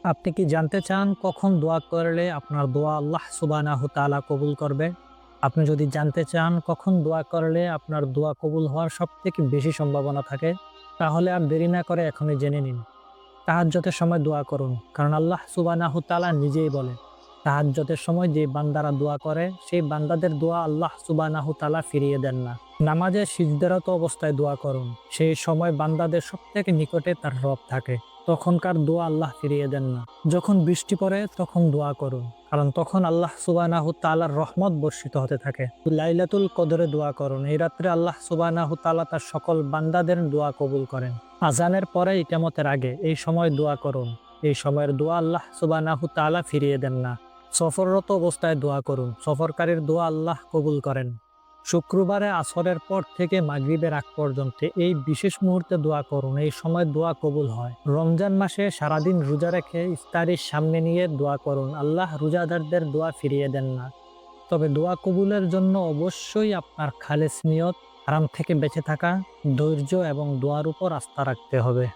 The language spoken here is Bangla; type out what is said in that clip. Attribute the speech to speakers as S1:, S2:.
S1: আপনি কি জানতে চান কখন দোয়া করলে আপনার দোয়া আল্লাহ সুবহানাহু তাআলা কবুল করবে? আপনি যদি জানতে চান কখন দোয়া করলে আপনার দোয়া কবুল হওয়ার সবথেকে বেশি সম্ভাবনা থাকে, তাহলে আর দেরি না করে এখনই জেনে নিন। তাহাজ্জুদের সময় দোয়া করুন। কারণ আল্লাহ সুবহানাহু তাআলা নিজেই বলেন, তাহাজ্জুদের সময় যে বান্দারা দোয়া করে, সেই বান্দাদের দোয়া আল্লাহ সুবহানাহু তাআলা ফিরিয়ে দেন না। নামাজে সিজদারত অবস্থায় দোয়া করুন। সেই সময় বান্দাদের সবথেকে নিকটে তার রব থাকে। তখনকার দোয়া আল্লাহ ফিরিয়ে দেন না। যখন বৃষ্টি পড়ে তখন দোয়া করুন। কারণ তখন আল্লাহ সুবহানাহু তাআলার রহমত বর্ষিত হতে থাকে। লাইলাতুল কদরে দোয়া করুন। এই রাত্রে আল্লাহ সুবহানাহু তাআলা তার সকল বান্দাদের দোয়া কবুল করেন। আজানের পরে ইকামতের আগে এই সময় দোয়া করুন। এই সময়ের দোয়া আল্লাহ সুবহানাহু তাআলা ফিরিয়ে দেন না। সফররত অবস্থায় দোয়া করুন। সফরকারীর দোয়া আল্লাহ কবুল করেন। শুক্রবারে আসরের পর থেকে মাগরিবের আগ পর্যন্ত এই বিশেষ মুহূর্তে দোয়া করুন। এই সময় দোয়া কবুল হয়। রমজান মাসে সারাদিন রোজা রেখে ইফতারির সামনে নিয়ে দোয়া করুন। আল্লাহ রোজাদারদের দোয়া ফিরিয়ে দেন না। তবে দোয়া কবুলের জন্য অবশ্যই আপনার খালেস নিয়ত, হারাম থেকে বেঁচে থাকা, ধৈর্য এবং দোয়ার উপর আস্থা রাখতে হবে।